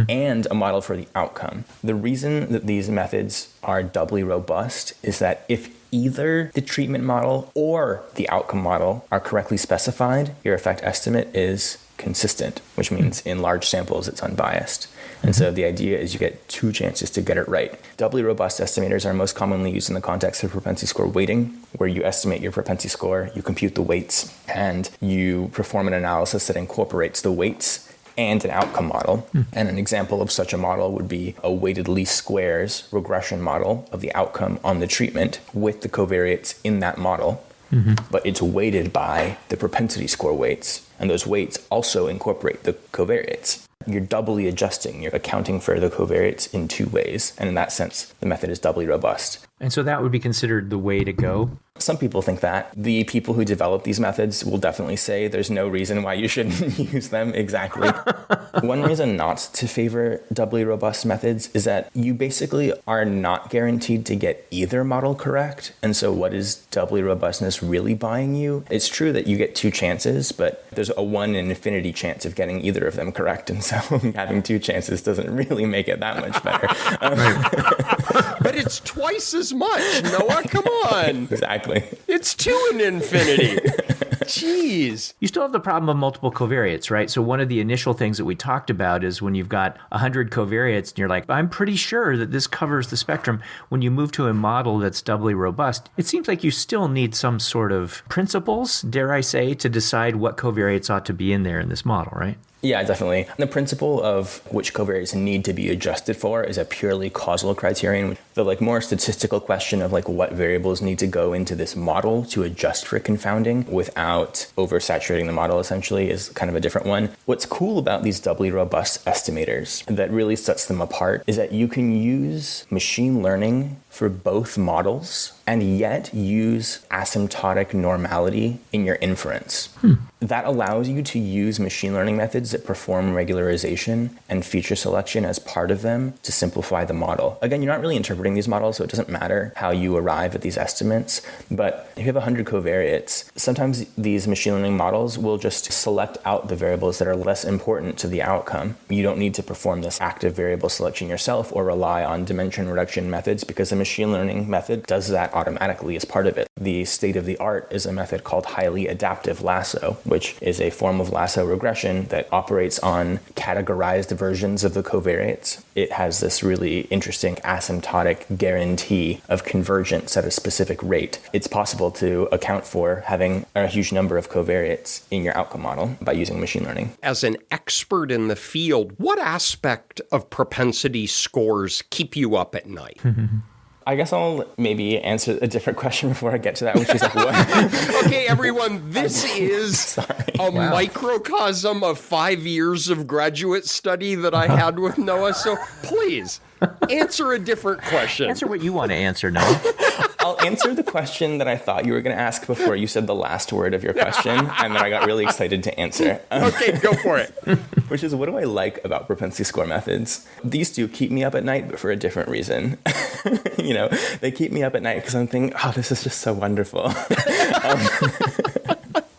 and a model for the outcome. The reason that these methods are doubly robust is that if either the treatment model or the outcome model are correctly specified, your effect estimate is consistent, which means in large samples it's unbiased. And so the idea is you get two chances to get it right. Doubly robust estimators are most commonly used in the context of propensity score weighting, where you estimate your propensity score, you compute the weights, and you perform an analysis that incorporates the weights and an outcome model. And an example of such a model would be a weighted least squares regression model of the outcome on the treatment with the covariates in that model. But it's weighted by the propensity score weights. And those weights also incorporate the covariates. You're doubly adjusting. You're accounting for the covariates in two ways. And in that sense, the method is doubly robust. And so that would be considered the way to go? Some people think that. The people who develop these methods will definitely say there's no reason why you shouldn't use them exactly. One reason not to favor doubly robust methods is that you basically are not guaranteed to get either model correct. And so what is doubly robustness really buying you? It's true that you get two chances, but there's a 1 in infinity chance of getting either of them correct. And so having two chances doesn't really make it that much better. But it's twice as much, Noah. Come on. Exactly. It's 2 in infinity. Jeez. You still have the problem of multiple covariates, right? So one of the initial things that we talked about is when you've got 100 covariates and you're like, I'm pretty sure that this covers the spectrum. When you move to a model that's doubly robust, it seems like you still need some sort of principles, dare I say, to decide what covariates ought to be in there in this model, right? Yeah, definitely. The principle of which covariates need to be adjusted for is a purely causal criterion. The more statistical question of what variables need to go into this model to adjust for confounding without oversaturating the model essentially is kind of a different one. What's cool about these doubly robust estimators that really sets them apart is that you can use machine learning for both models and yet use asymptotic normality in your inference. That allows you to use machine learning methods that perform regularization and feature selection as part of them to simplify the model. Again, you're not really interpreting these models, so it doesn't matter how you arrive at these estimates. But if you have 100 covariates, sometimes these machine learning models will just select out the variables that are less important to the outcome. You don't need to perform this active variable selection yourself or rely on dimension reduction methods because the machine learning method does that automatically as part of it. The state of the art is a method called highly adaptive lasso, which is a form of lasso regression that operates on categorized versions of the covariates. It has this really interesting asymptotic guarantee of convergence at a specific rate. It's possible to account for having a huge number of covariates in your outcome model by using machine learning. As an expert in the field, what aspect of propensity scores keep you up at night? I guess I'll maybe answer a different question before I get to that, which is what? Okay, everyone, this is a microcosm of 5 years of graduate study that I had with Noah. So please, answer a different question. Answer what you want to answer, Noah. I'll answer the question that I thought you were going to ask before you said the last word of your question, and then I got really excited to answer. Okay, go for it. Which is, what do I like about propensity score methods? These do keep me up at night, but for a different reason. They keep me up at night because I'm thinking, this is just so wonderful.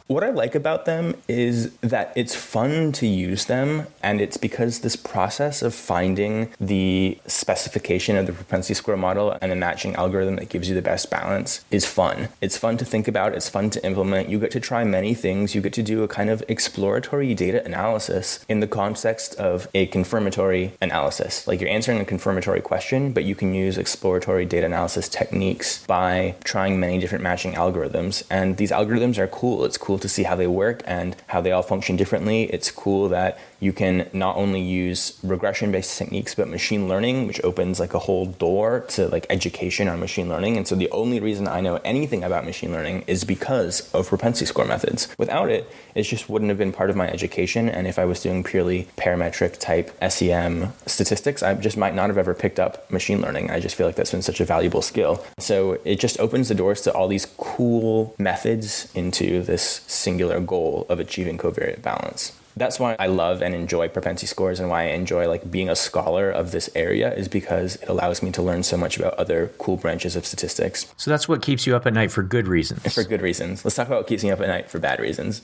What I like about them is that it's fun to use them, and it's because this process of finding the specification of the propensity score model and the matching algorithm that gives you the best balance is fun. It's fun to think about, it's fun to implement. You get to try many things. You get to do a kind of exploratory data analysis in the context of a confirmatory analysis. Like, you're answering a confirmatory question, but you can use exploratory data analysis techniques by trying many different matching algorithms. And these algorithms are cool. It's cool to see how they work and how they all function differently. It's cool that you can not only use regression-based techniques, but machine learning, which opens a whole door to education on machine learning. And so the only reason I know anything about machine learning is because of propensity score methods. Without it, it just wouldn't have been part of my education. And if I was doing purely parametric type SEM statistics, I just might not have ever picked up machine learning. I just feel like that's been such a valuable skill. So it just opens the doors to all these cool methods into this singular goal of achieving covariate balance. That's why I love and enjoy propensity scores, and why I enjoy like being a scholar of this area, is because it allows me to learn so much about other cool branches of statistics. So that's what keeps you up at night for good reasons. For good reasons. Let's talk about what keeps me up at night for bad reasons.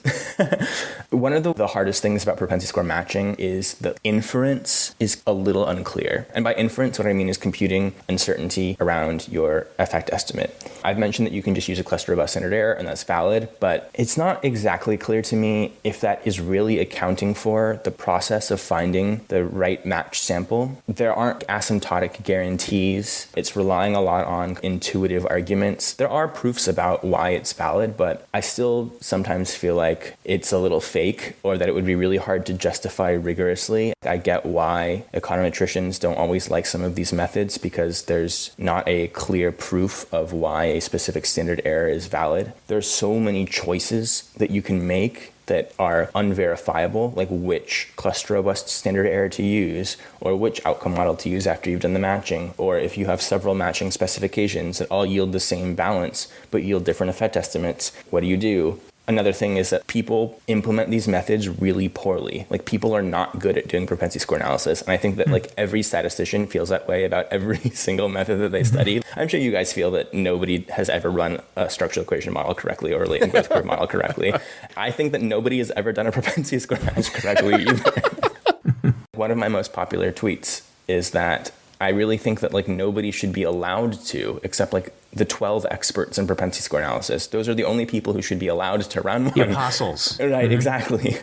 One of the hardest things about propensity score matching is the inference is a little unclear. And by inference, what I mean is computing uncertainty around your effect estimate. I've mentioned that you can just use a cluster robust standard error, and that's valid, but it's not exactly clear to me if that is really accounting for the process of finding the right matched sample. There aren't asymptotic guarantees. It's relying a lot on intuitive arguments. There are proofs about why it's valid, but I still sometimes feel like it's a little fake, or that it would be really hard to justify rigorously. I get why econometricians don't always like some of these methods, because there's not a clear proof of why a specific standard error is valid. There's so many choices that you can make that are unverifiable, like which cluster robust standard error to use, or which outcome model to use after you've done the matching, or if you have several matching specifications that all yield the same balance but yield different effect estimates, what do you do? Another thing is that people implement these methods really poorly. Like, people are not good at doing propensity score analysis. And I think that like every statistician feels that way about every single method that they study. I'm sure you guys feel that nobody has ever run a structural equation model correctly or a latent growth curve model correctly. I think that nobody has ever done a propensity score match correctly either. One of my most popular tweets is that I really think that like nobody should be allowed to, except like the 12 experts in propensity score analysis. Those are the only people who should be allowed to run one. The apostles. Right, exactly.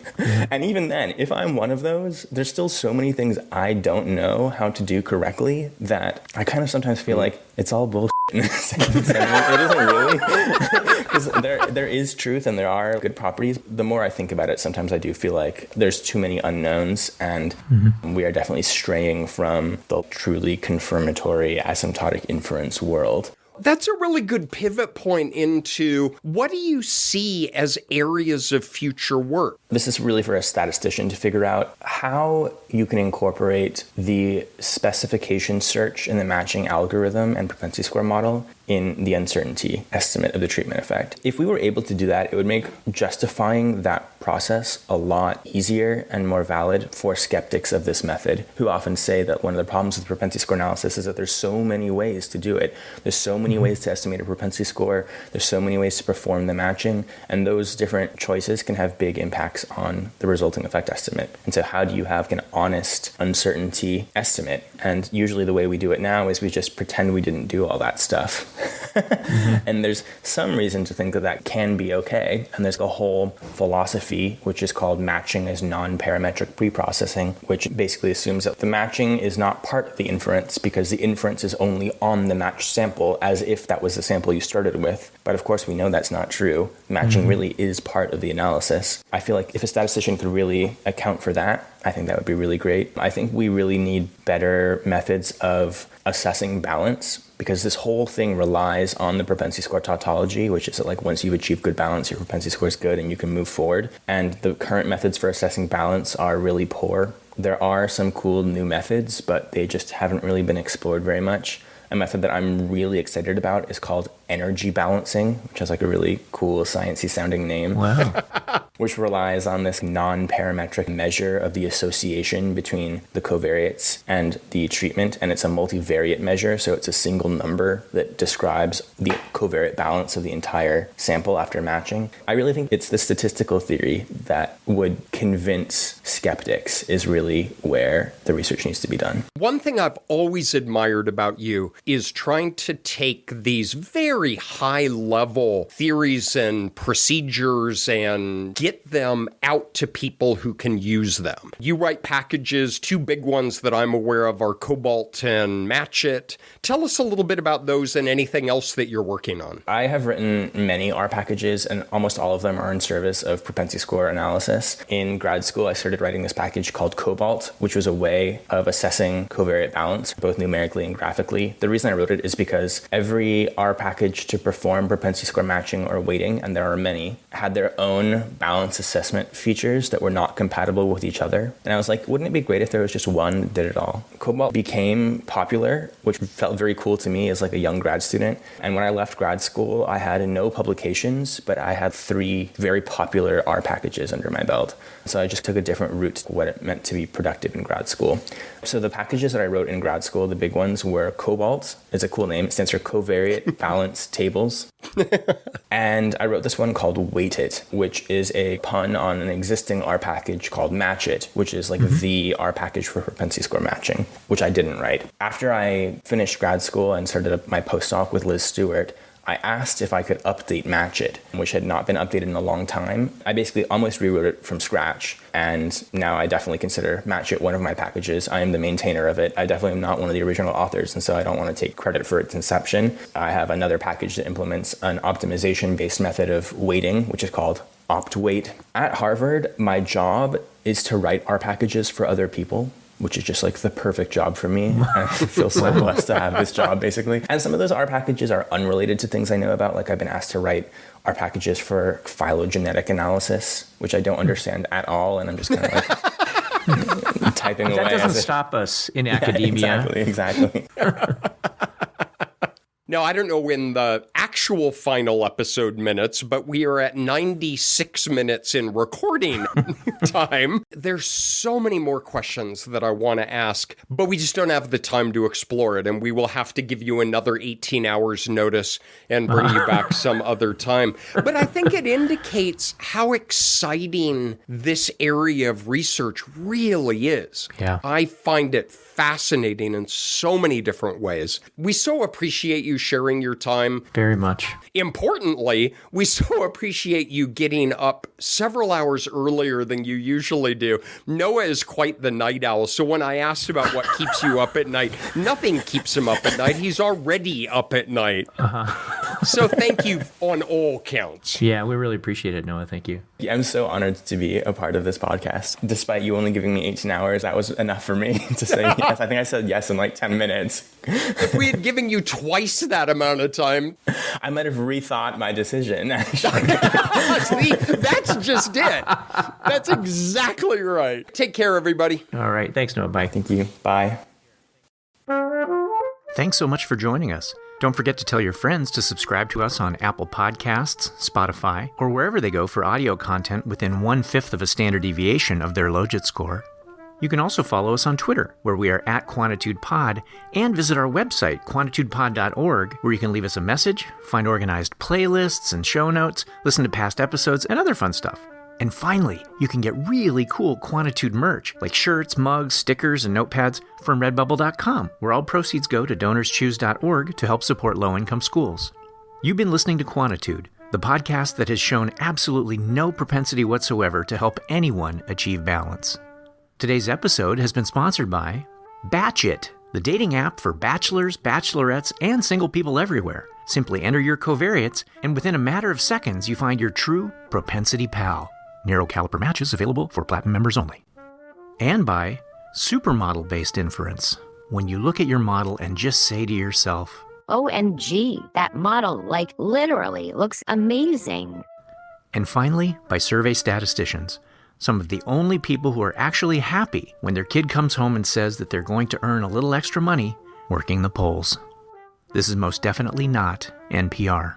And even then, if I'm one of those, there's still so many things I don't know how to do correctly that I kind of sometimes feel like it's all bullshit. It isn't really. Because there is truth and there are good properties. The more I think about it, sometimes I do feel like there's too many unknowns, and we are definitely straying from the truly confirmatory asymptotic inference world. That's a really good pivot point into what do you see as areas of future work? This is really for a statistician to figure out how you can incorporate the specification search in the matching algorithm and propensity score model in the uncertainty estimate of the treatment effect. If we were able to do that, it would make justifying that process a lot easier and more valid for skeptics of this method, who often say that one of the problems with propensity score analysis is that there's so many ways to do it. There's so many ways to estimate a propensity score. There's so many ways to perform the matching, and those different choices can have big impacts on the resulting effect estimate. And so how do you have an honest uncertainty estimate? And usually the way we do it now is we just pretend we didn't do all that stuff. And there's some reason to think that that can be okay. And there's a whole philosophy which is called matching as non-parametric preprocessing, which basically assumes that the matching is not part of the inference because the inference is only on the matched sample, as if that was the sample you started with. But of course we know that's not true. Matching really is part of the analysis. I feel like if a statistician could really account for that, I think that would be really great. I think we really need better methods of assessing balance, because this whole thing relies on the propensity score tautology, which is that like once you've achieved good balance, your propensity score is good and you can move forward. And the current methods for assessing balance are really poor. There are some cool new methods, but they just haven't really been explored very much. A method that I'm really excited about is called energy balancing, which has like a really cool sciencey sounding name. Wow. Which relies on this non-parametric measure of the association between the covariates and the treatment. And it's a multivariate measure, so it's a single number that describes the covariate balance of the entire sample after matching. I really think it's the statistical theory that would convince skeptics is really where the research needs to be done. One thing I've always admired about you is trying to take these very high-level theories and procedures and get them out to people who can use them. You write packages. Two big ones that I'm aware of are Cobalt and Matchit. Tell us a little bit about those and anything else that you're working on. I have written many R packages, and almost all of them are in service of propensity score analysis. In grad school, I started writing this package called Cobalt, which was a way of assessing covariate balance, both numerically and graphically. The reason I wrote it is because every R package to perform propensity score matching or weighting, and there are many, had their own balance balance assessment features that were not compatible with each other. And I was like, wouldn't it be great if there was just one that did it all? Cobalt became popular, which felt very cool to me as like a young grad student. And when I left grad school, I had no publications, but I had 3 very popular R packages under my belt. So I just took a different route to what it meant to be productive in grad school. So the packages that I wrote in grad school, the big ones were Cobalt. It's a cool name. It stands for Covariate Balance Tables. And I wrote this one called Weight It, which is a pun on an existing R package called Match It, which is like the R package for propensity score matching, which I didn't write. After I finished grad school and started my postdoc with Liz Stewart, I asked if I could update Match It, which had not been updated in a long time. I basically almost rewrote it from scratch, and now I definitely consider Match It one of my packages. I am the maintainer of it. I definitely am not one of the original authors, and so I don't want to take credit for its inception. I have another package that implements an optimization-based method of weighting, which is called OptWeight. At Harvard, my job is to write R packages for other people, which is just like the perfect job for me. I feel so blessed to have this job, basically. And some of those R packages are unrelated to things I know about. Like I've been asked to write R packages for phylogenetic analysis, which I don't understand at all. And I'm just kind of like typing away. That doesn't stop us in academia. Exactly. Now, I don't know in the actual final episode minutes, but we are at 96 minutes in recording time. There's so many more questions that I want to ask, but we just don't have the time to explore it, and we will have to give you another 18 hours notice and bring you back some other time. But I think it indicates how exciting this area of research really is. Yeah. I find it fascinating in so many different ways. We so appreciate you sharing your time. Very much. Importantly, we so appreciate you getting up several hours earlier than you usually do. Noah is quite the night owl, so when I asked about what keeps you up at night, nothing keeps him up at night. He's already up at night. So thank you on all counts. Yeah, we really appreciate it, Noah. Thank you. Yeah, I'm so honored to be a part of this podcast. Despite you only giving me 18 hours, that was enough for me to say yes. I think I said yes in like 10 minutes. If we had given you twice that amount of time, I might have rethought my decision. See, that's just it. That's exactly right. Take care, everybody. All right. Thanks, Noah. Bye. Thank you. Bye. Thanks so much for joining us. Don't forget to tell your friends to subscribe to us on Apple Podcasts, Spotify, or wherever they go for audio content within 1/5 of a standard deviation of their Logit score. You can also follow us on Twitter, where we are at QuantitudePod, and visit our website, quantitudepod.org, where you can leave us a message, find organized playlists and show notes, listen to past episodes, and other fun stuff. And finally, you can get really cool Quantitude merch, like shirts, mugs, stickers, and notepads from redbubble.com, where all proceeds go to donorschoose.org to help support low-income schools. You've been listening to Quantitude, the podcast that has shown absolutely no propensity whatsoever to help anyone achieve balance. Today's episode has been sponsored by Batch It, the dating app for bachelors, bachelorettes, and single people everywhere. Simply enter your covariates, and within a matter of seconds, you find your true propensity pal. Narrow caliper matches available for Platinum members only. And by Supermodel-Based Inference. When you look at your model and just say to yourself, OMG, that model, literally looks amazing. And finally, by Survey Statisticians. Some of the only people who are actually happy when their kid comes home and says that they're going to earn a little extra money working the polls. This is most definitely not NPR.